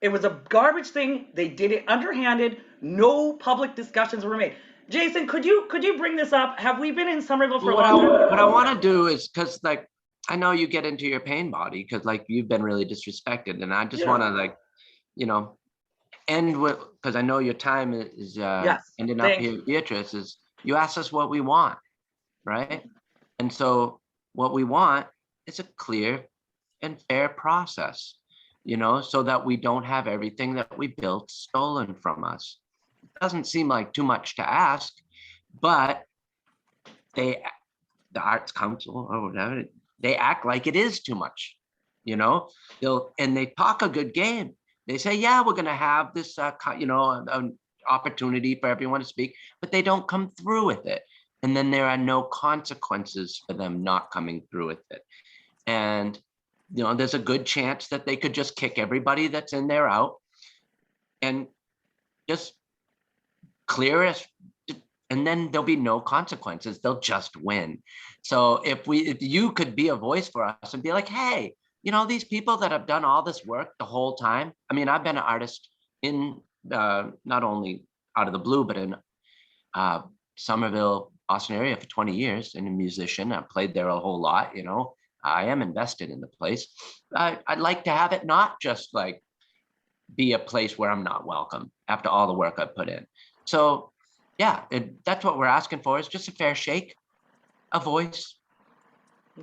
It was a garbage thing. They did it underhanded. No public discussions were made. Jason, could you bring this up? Have we been in Somerville for a long time?
What I want to do is, because like, I know you get into your pain body because like you've been really disrespected, and I just want to like, you know, end with, because I know your time is ending up here, Beatrice, is you asked us what we want, right? And so what we want is a clear and fair process, you know, so that we don't have everything that we built stolen from us. It doesn't seem like too much to ask, but the Arts Council or whatever, they act like it is too much, you know. And they talk a good game. They say, yeah, we're going to have this, an opportunity for everyone to speak, but they don't come through with it. And then there are no consequences for them not coming through with it. And, you know, there's a good chance that they could just kick everybody that's in there out and just clear us, and then there'll be no consequences. They'll just win. So if you could be a voice for us and be like, hey, you know, these people that have done all this work the whole time. I mean, I've been an artist in not only Out of the Blue, but in Somerville, Austin area for 20 years, and a musician. I've played there a whole lot, you know. I am invested in the place. I'd like to have it not just like be a place where I'm not welcome after all the work I've put in. So yeah, that's what we're asking for, is just a fair shake, a voice.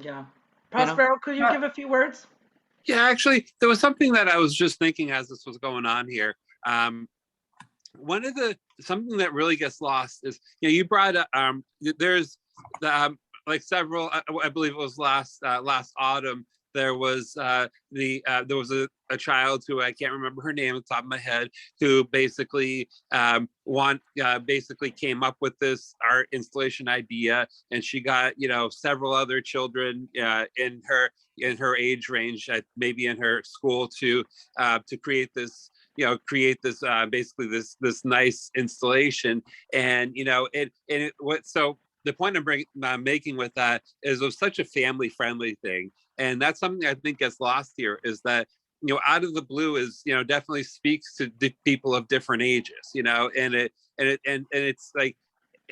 Yeah. Prospero, could you give a few words?
Yeah, actually, there was something that I was just thinking as this was going on here. Something that really gets lost is, you know, you brought up, there's like several, I believe it was last autumn, there was a child who I can't remember her name on the top of my head, who basically basically came up with this art installation idea, and she got, you know, several other children in her age range, maybe in her school, to create this. Basically this nice installation, and you know so the point I'm making with that is it was such a family-friendly thing, and that's something I think gets lost here, is that, you know, Out of the Blue is, you know, definitely speaks to people of different ages, you know, and it's like,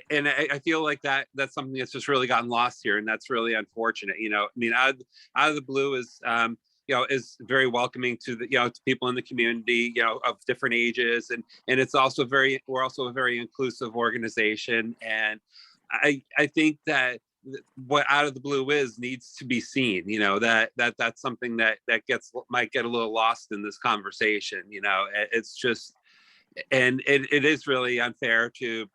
and I feel like that's something that's just really gotten lost here, and that's really unfortunate. You know, I mean, Out of the Blue is is very welcoming to the, to people in the community, of different ages, and it's also we're also a very inclusive organization, and I think that what Out of the Blue needs to be seen. That's something that might get a little lost in this conversation. It's just, and it is really unfair to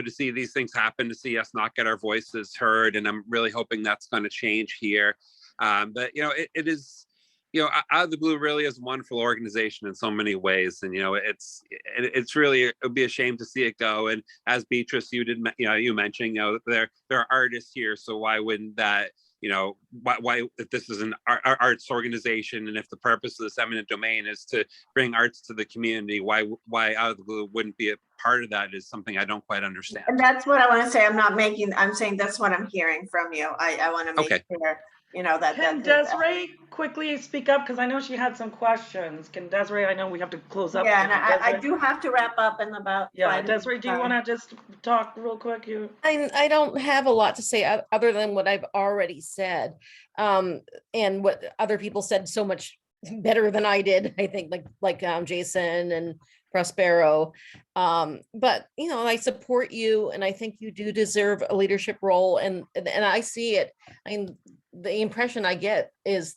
see these things happen, to see us not get our voices heard, and I'm really hoping that's going to change here. But it is, Out of the Blue really is a wonderful organization in so many ways, and it's really, it would be a shame to see it go. And as Beatrice, you mentioned, there are artists here, so why wouldn't that why if this is an arts organization, and if the purpose of this eminent domain is to bring arts to the community, why Out of the Blue wouldn't be a part of that is something I don't quite understand.
And that's what I want to say. I'm saying that's what I'm hearing from you. I want to make sure, that.
Can Desiree quickly speak up? Because I know she had some questions. Can Desiree, I know we have to close up.
Yeah, and I do have to wrap up in about 5 minutes.
Desiree, do you want to just talk real quick?
I don't have a lot to say other than what I've already said, and what other people said so much better than I did. I think like Jason and Prospero, but I support you, and I think you do deserve a leadership role, and I see it. The impression I get is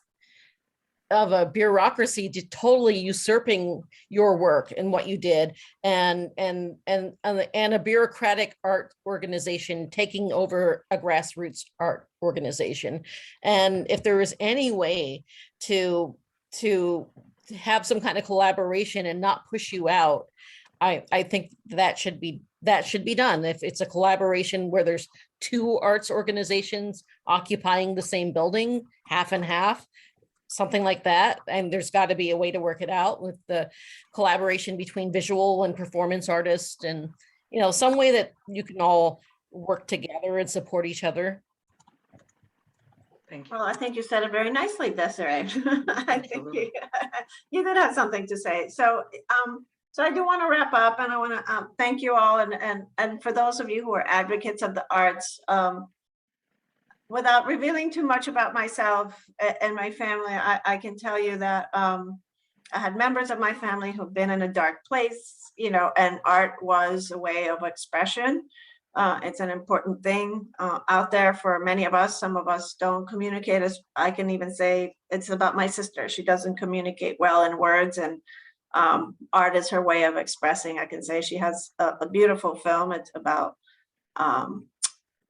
of a bureaucracy totally usurping your work and what you did, and a bureaucratic art organization taking over a grassroots art organization. And if there is any way to have some kind of collaboration and not push you out, I think that should be done. If it's a collaboration where there's 2 arts organizations occupying the same building, half and half, something like that, and there's got to be a way to work it out with the collaboration between visual and performance artists, and some way that you can all work together and support each other.
Thank you.
Well, I think you said it very nicely, Desiree. I think you did have something to say. So I do want to wrap up, and I want to thank you all, and for those of you who are advocates of the arts, without revealing too much about myself and my family, I can tell you that I had members of my family who've been in a dark place, and art was a way of expression. It's an important thing out there for many of us. Some of us don't communicate, as I can even say it's about my sister. She doesn't communicate well in words, and art is her way of expressing. I can say she has a beautiful film. It's about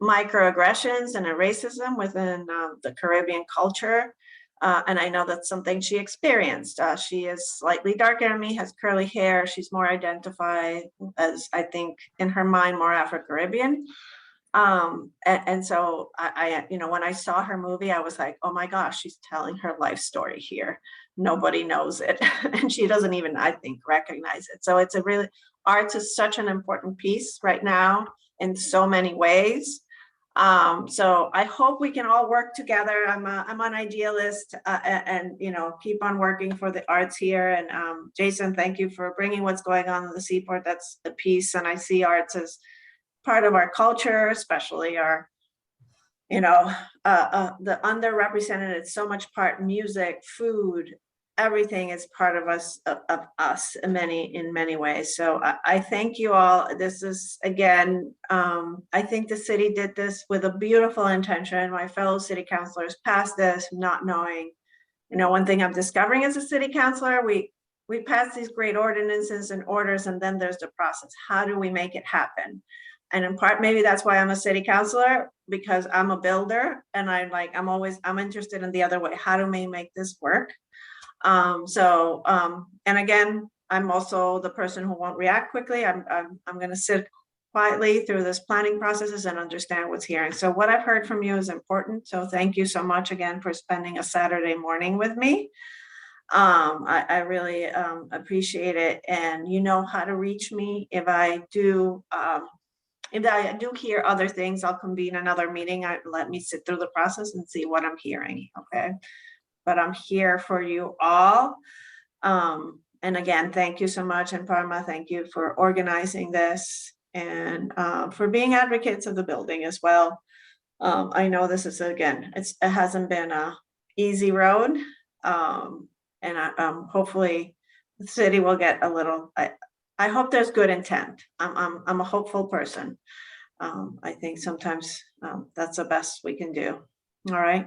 microaggressions and racism within the Caribbean culture. And I know that's something she experienced. She is slightly darker than me, has curly hair. She's more identified as, I think, in her mind, more Afro-Caribbean. And so I, when I saw her movie, I was like, oh my gosh, she's telling her life story here. Nobody knows it. And she doesn't even, I think, recognize it. So it's arts is such an important piece right now in so many ways. So I hope we can all work together. I'm an idealist, and keep on working for the arts here. And Jason, thank you for bringing what's going on in the Seaport. That's the piece, and I see arts as part of our culture, especially our, the underrepresented. It's so much part music, food, everything is part of us in many ways. So I thank you all. This is, again, I think the city did this with a beautiful intention. My fellow city councilors passed this not knowing, one thing I'm discovering as a city councilor, we pass these great ordinances and orders, and then there's the process. How do we make it happen? And in part, maybe that's why I'm a city councilor, because I'm a builder, and I'm interested in the other way. How do we make this work? And again, I'm also the person who won't react quickly. I'm going to sit quietly through this planning processes and understand what's here. And so what I've heard from you is important. So thank you so much again for spending a Saturday morning with me. I really appreciate it. And you know how to reach me. If I do hear other things, I'll convene another meeting. Let me sit through the process and see what I'm hearing. Okay. But I'm here for you all. And again, thank you so much. And Parma, thank you for organizing this and for being advocates of the building as well. I know this is, again, it hasn't been a easy road. And hopefully the city will get a little, I hope there's good intent. I'm a hopeful person. I think sometimes that's the best we can do. All right.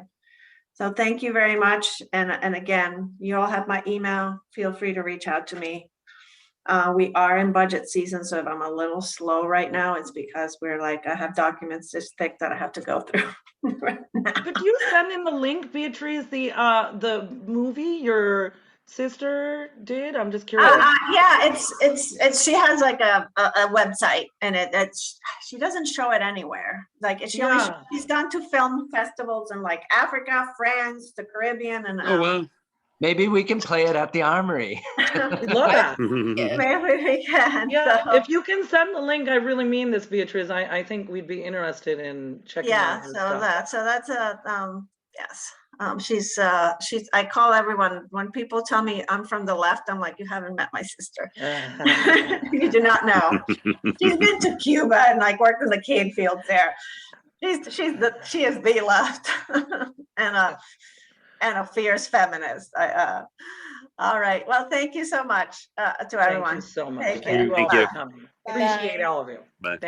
So thank you very much. And again, you all have my email. Feel free to reach out to me. We are in budget season, so if I'm a little slow right now, it's because I have documents this thick that I have to go through right now.
Could you send in the link, Beatriz, the movie you're sister did? I'm just curious.
Yeah, it's she has like a website, and she doesn't show it anywhere. Like
Yeah.
she's gone to film festivals in like Africa, France, the Caribbean, and
Oh, wow.
Maybe we can play it at the Armory.
We'd love that.
maybe we can.
Yeah,
so-
if you can send the link, I really mean this, Beatrice. I think we'd be interested in checking
yeah,
out her
so
stuff.
that's a yes. She's I call everyone when people tell me I'm from the left, I'm like, you haven't met my sister. You do not know. She's been to Cuba and like worked in the cane fields there. She is the left and a fierce feminist. All right. Well, thank you so much to
Thank
everyone.
you so much.
Take
Thank you
care.
all
Thank you.
for coming.
Bye.
Appreciate all of you.
Bye.
Thank